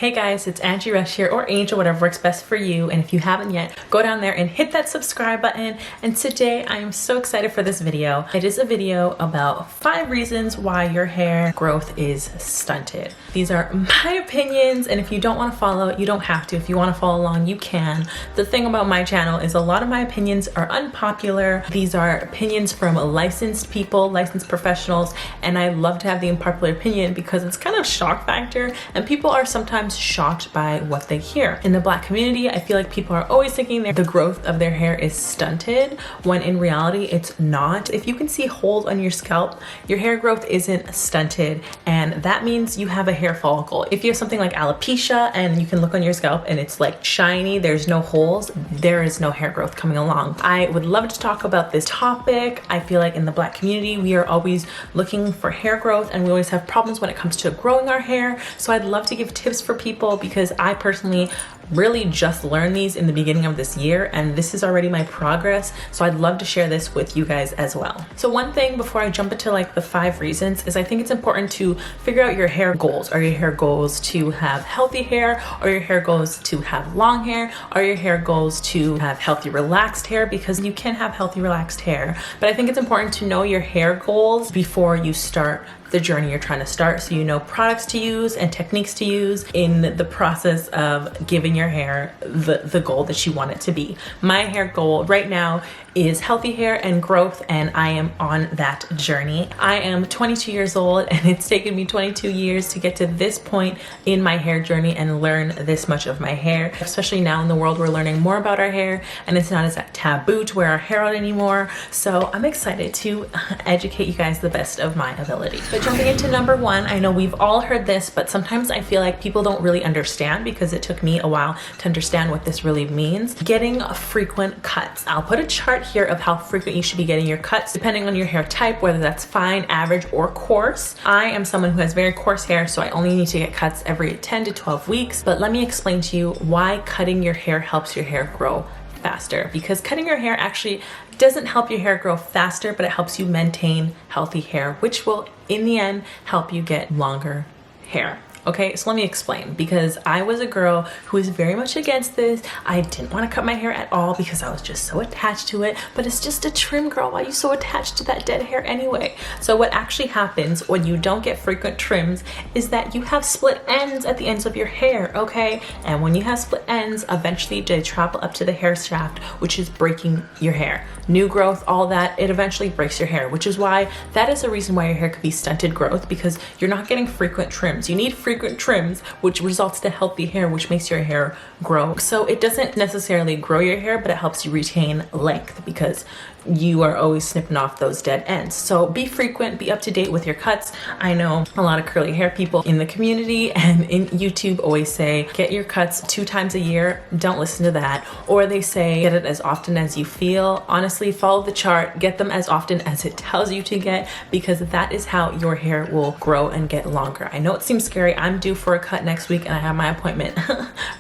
Hey guys, it's Angie Rush here, or Angel, whatever works best for you. And if you haven't yet, go down there and hit that subscribe button. And today I am so excited for this video. It is a video about 5 reasons why your hair growth is stunted. These are my opinions, and if you don't want to follow, you don't have to. If you want to follow along, you can. The thing about my channel is a lot of my opinions are unpopular. These are opinions from licensed people, licensed professionals, and I love to have the unpopular opinion because it's kind of shock factor, and people are sometimes shocked by what they hear. In the Black community, I feel like people are always thinking that the growth of their hair is stunted, when in reality it's not. If you can see holes on your scalp, your hair growth isn't stunted, and that means you have a hair follicle. If you have something like alopecia and you can look on your scalp and it's like shiny, there's no holes, there is no hair growth coming along. I would love to talk about this topic. I feel like in the Black community, we are always looking for hair growth, and we always have problems when it comes to growing our hair. So I'd love to give tips for people because I personally really just learned these in the beginning of this year, and this is already my progress, so I'd love to share this with you guys as well. So one thing before I jump into like the 5 reasons is I think it's important to figure out your hair goals. Are your hair goals to have healthy hair? Are your hair goals to have long hair? Are your hair goals to have healthy relaxed hair? Because you can have healthy relaxed hair, but I think it's important to know your hair goals before you start the journey you're trying to start, so you know products to use and techniques to use in the process of giving your hair the goal that you want it to be. My hair goal right now is healthy hair and growth, and I am on that journey. I am 22 years old, and it's taken me 22 years to get to this point in my hair journey and learn this much of my hair. Especially now in the world, we're learning more about our hair, and it's not as taboo to wear our hair out anymore. So I'm excited to educate you guys the best of my ability. But jumping into number 1, I know we've all heard this, but sometimes I feel like people don't really understand, because it took me a while to understand what this really means. Getting frequent cuts. I'll put a chart here of how frequent you should be getting your cuts depending on your hair type, whether that's fine, average, or coarse. I am someone who has very coarse hair, so I only need to get cuts every 10 to 12 weeks. But let me explain to you why cutting your hair helps your hair grow faster. Because cutting your hair actually doesn't help your hair grow faster, but it helps you maintain healthy hair, which will in the end help you get longer hair. Okay, so let me explain, because I was a girl who was very much against this. I didn't want to cut my hair at all because I was just so attached to it, but it's just a trim, girl. Why are you so attached to that dead hair anyway? So what actually happens when you don't get frequent trims is that you have split ends at the ends of your hair, okay? And when you have split ends, eventually they travel up to the hair shaft, which is breaking your hair. New growth, all that, it eventually breaks your hair, which is why that is a reason why your hair could be stunted growth, because you're not getting frequent trims. You need frequent trims, which results to healthy hair, which makes your hair grow. So it doesn't necessarily grow your hair, but it helps you retain length because you are always snipping off those dead ends. So be frequent, be up to date with your cuts. I know a lot of curly hair people in the community and in YouTube always say, get your cuts 2 times a year. Don't listen to that. Or they say, get it as often as you feel. Honestly, follow the chart, get them as often as it tells you to get, because that is how your hair will grow and get longer. I know it seems scary. I'm due for a cut next week and I have my appointment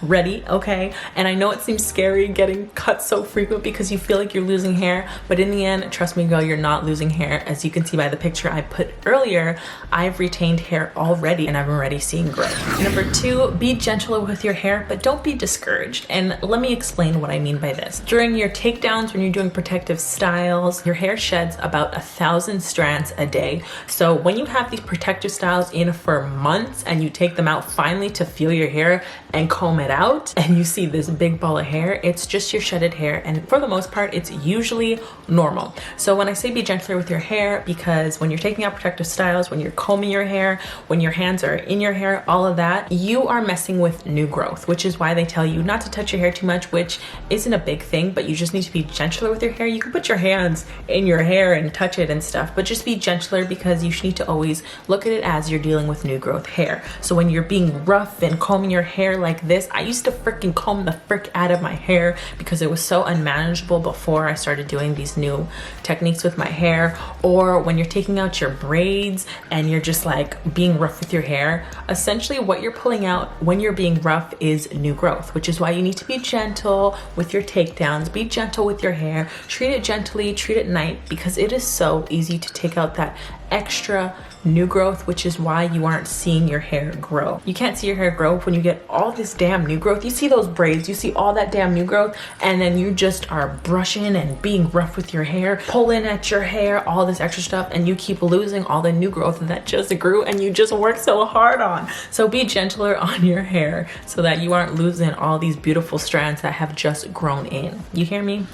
ready, okay? And I know it seems scary getting cut so frequent because you feel like you're losing hair, but in the end, trust me girl, you're not losing hair. As you can see by the picture I put earlier, I've retained hair already and I'm already seeing growth. Number 2, be gentle with your hair, but don't be discouraged. And let me explain what I mean by this. During your takedowns, when you're doing protective styles, your hair sheds about 1,000 strands a day. So when you have these protective styles in for months and you take them out finally to feel your hair and comb it out, and you see this big ball of hair, it's just your shedded hair, and for the most part it's usually normal. So when I say be gentler with your hair, because when you're taking out protective styles, when you're combing your hair, when your hands are in your hair, all of that, you are messing with new growth, which is why they tell you not to touch your hair too much, which isn't a big thing, but you just need to be gentler with your hair. You can put your hands in your hair and touch it and stuff, but just be gentler, because you need to always look at it as you're dealing with new growth hair. So when you're being rough and combing your hair like this, I used to freaking comb the frick out of my hair because it was so unmanageable before I started doing these new techniques with my hair. Or when you're taking out your braids and you're just like being rough with your hair, essentially what you're pulling out when you're being rough is new growth, which is why you need to be gentle with your takedowns, be gentle with your hair, treat it gently, treat it nice, because it is so easy to take out that extra new growth, which is why you aren't seeing your hair grow. You can't see your hair grow when you get all this damn new growth. You see those braids, you see all that damn new growth, and then you just are brushing and being rough with your hair, pulling at your hair, all this extra stuff, and you keep losing all the new growth that just grew and you just worked so hard on. So be gentler on your hair so that you aren't losing all these beautiful strands that have just grown in. You hear me?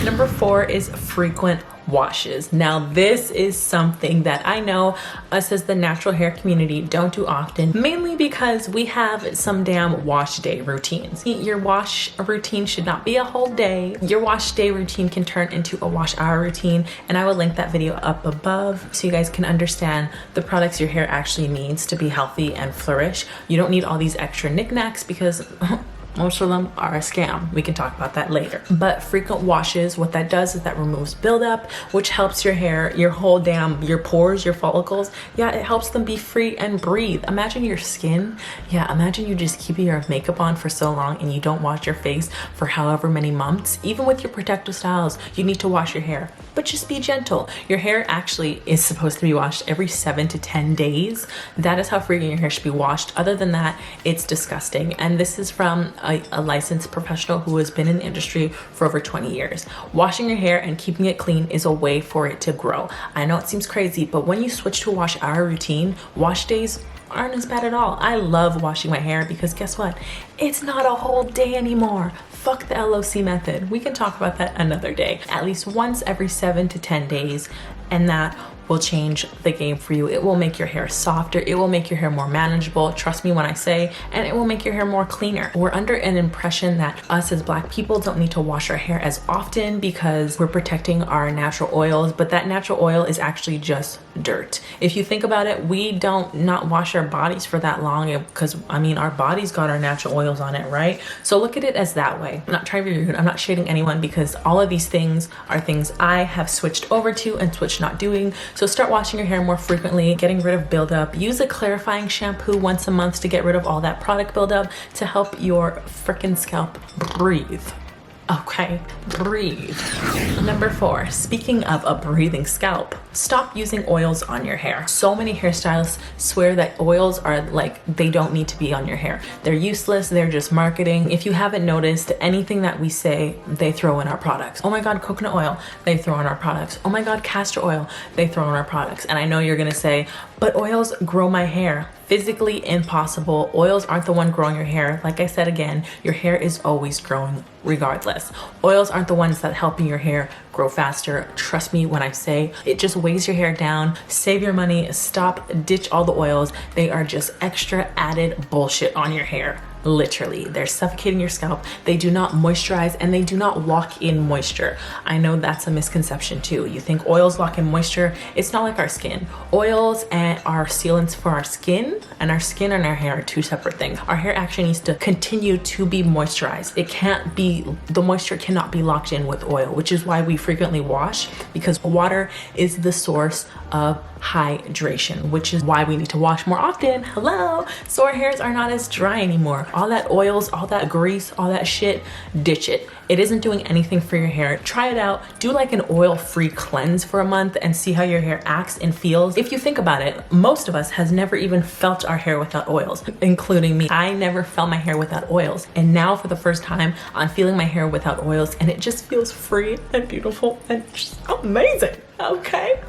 Number 4 is frequent washes. Now this is something that I know us as the natural hair community don't do often, mainly because we have some damn wash day routines. Your wash routine should not be a whole day. Your wash day routine can turn into a wash hour routine, and I will link that video up above so you guys can understand the products your hair actually needs to be healthy and flourish. You don't need all these extra knickknacks because most of them are a scam. We can talk about that later. But frequent washes, what that does is that removes buildup, which helps your hair, your whole damn, your pores, your follicles. Yeah, it helps them be free and breathe. Imagine your skin. Yeah, imagine you just keep your makeup on for so long and you don't wash your face for however many months. Even with your protective styles, you need to wash your hair, but just be gentle. Your hair actually is supposed to be washed every 7 to 10 days. That is how frequent your hair should be washed. Other than that, it's disgusting. And this is from a licensed professional who has been in the industry for over 20 years. Washing your hair and keeping it clean is a way for it to grow. I know it seems crazy, but when you switch to a wash hour routine, wash days aren't as bad at all. I love washing my hair because guess what? It's not a whole day anymore. Fuck the LOC method. We can talk about that another day. At least once every 7 to 10 days, and that will change the game for you. It will make your hair softer. It will make your hair more manageable. Trust me when I say, and it will make your hair more cleaner. We're under an impression that us as Black people don't need to wash our hair as often because we're protecting our natural oils, but that natural oil is actually just dirt. If you think about it, we don't not wash our bodies for that long because I mean, our body's got our natural oils on it, right? So look at it as that way. I'm not trying to be rude. I'm not shading anyone because all of these things are things I have switched over to and switched not doing. So start washing your hair more frequently, getting rid of buildup. Use a clarifying shampoo once a month to get rid of all that product buildup to help your freaking scalp breathe. Okay, breathe. Number 4, speaking of a breathing scalp, stop using oils on your hair. So many hairstylists swear that oils are like, they don't need to be on your hair. They're useless, they're just marketing. If you haven't noticed, anything that we say, they throw in our products. Oh my God, coconut oil, they throw in our products. Oh my God, castor oil, they throw in our products. And I know you're gonna say, but oils grow my hair. Physically impossible. Oils aren't the one growing your hair. Like I said again, your hair is always growing regardless. Oils aren't the ones that helping your hair grow faster. Trust me when I say it just weighs your hair down. Save your money, stop, ditch all the oils. They are just extra added bullshit on your hair. Literally, they're suffocating your scalp. They do not moisturize and they do not lock in moisture. I know that's a misconception too. You think oils lock in moisture. It's not like our skin. Oils and our sealants for our skin and our our hair are two separate things. Our hair actually needs to continue to be moisturized. It can't be, the moisture cannot be locked in with oil, which is why we frequently wash, because water is the source of hydration, which is why we need to wash more often. Hello, so our hairs are not as dry anymore. All that oils, all that grease, all that shit, ditch it. It isn't doing anything for your hair. Try it out. Do like an oil-free cleanse for a month and see how your hair acts and feels. If you think about it, most of us has never even felt our hair without oils, including me. I never felt my hair without oils. And now for the first time, I'm feeling my hair without oils and it just feels free and beautiful and just amazing. Okay.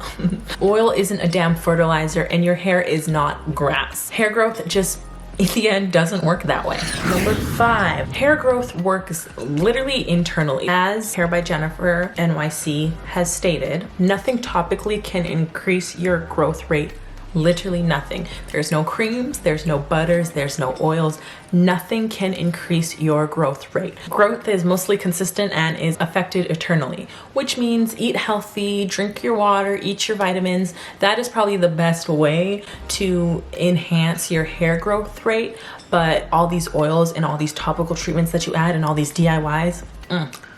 Oil isn't a damn fertilizer and your hair is not grass. Hair growth just in the end doesn't work that way. Number 5, hair growth works literally internally. As Hair by Jennifer NYC has stated, nothing topically can increase your growth rate. Literally nothing. There's no creams, there's no butters, there's no oils. Nothing can increase your growth rate. Growth is mostly consistent and is affected eternally, which means eat healthy, drink your water, eat your vitamins. That is probably the best way to enhance your hair growth rate. But all these oils and all these topical treatments that you add and all these DIYs,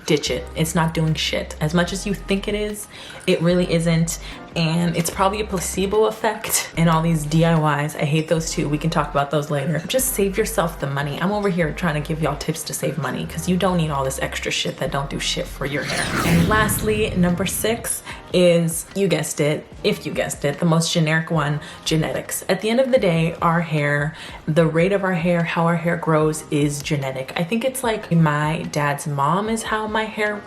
ditch it. It's not doing shit. As much as you think it is, it really isn't. and it's probably a placebo effect. And all these DIYs, I hate those too. We can talk about those later. Just save yourself the money. I'm over here trying to give y'all tips to save money because you don't need all this extra shit that don't do shit for your hair. And lastly, number 6 is, you guessed it, if you guessed it, the most generic one, genetics. At the end of the day, our hair, the rate of our hair, how our hair grows is genetic. I think it's like my dad's mom is how my hair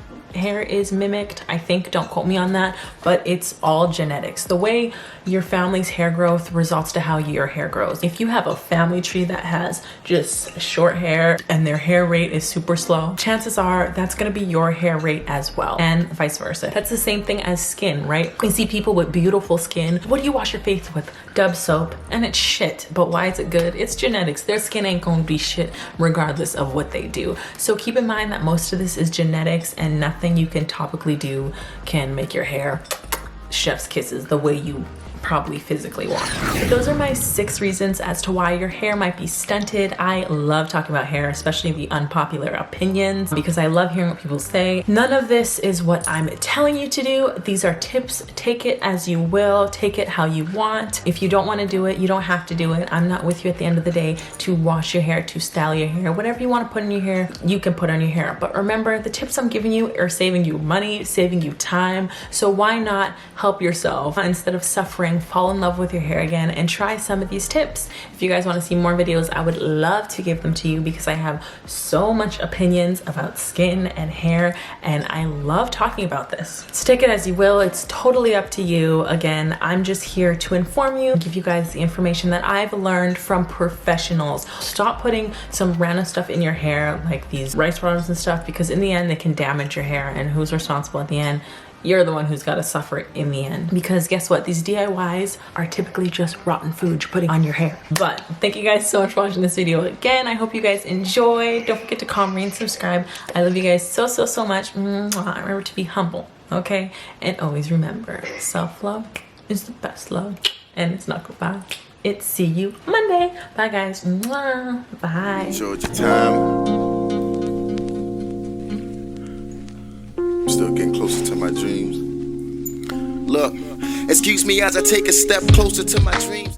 is mimicked. I think, don't quote me on that, but it's all genetics. The way your family's hair growth results to how your hair grows. If you have a family tree that has just short hair and their hair rate is super slow, chances are that's gonna be your hair rate as well, and vice versa. That's the same thing as skin, right? We see people with beautiful skin. What do you wash your face with? Dove soap, and it's shit. But why is it good? It's genetics. Their skin ain't gonna be shit regardless of what they do. So keep in mind that most of this is genetics, and nothing you can topically do can make your hair chef's kisses the way you probably physically want. But those are my 6 reasons as to why your hair might be stunted. I love talking about hair, especially the unpopular opinions, because I love hearing what people say. None of this is what I'm telling you to do. These are tips. Take it as you will. Take it how you want. If you don't want to do it, you don't have to do it. I'm not with you at the end of the day to wash your hair, to style your hair. Whatever you want to put in your hair, you can put on your hair. But remember, the tips I'm giving you are saving you money, saving you time. So why not help yourself instead of suffering? Fall in love with your hair again and try some of these tips. If you guys want to see more videos, I would love to give them to you because I have so much opinions about skin and hair, and I love talking about this. So take it as you will. It's totally up to you. Again, I'm just here to inform you, give you guys the information that I've learned from professionals. Stop putting some random stuff in your hair like these rice rollers and stuff, because in the end they can damage your hair, and who's responsible at the end? You're the one who's got to suffer it in the end. Because guess what? These DIYs are typically just rotten food you're putting on your hair. But thank you guys so much for watching this video again. I hope you guys enjoyed. Don't forget to comment, rate, and subscribe. I love you guys so much. Remember to be humble, okay? And always remember, self-love is the best love. And it's not goodbye. It's see you Monday. Bye guys. Bye. Enjoyed your time. Still getting closer to my dreams. Look, excuse me as I take a step closer to my dreams.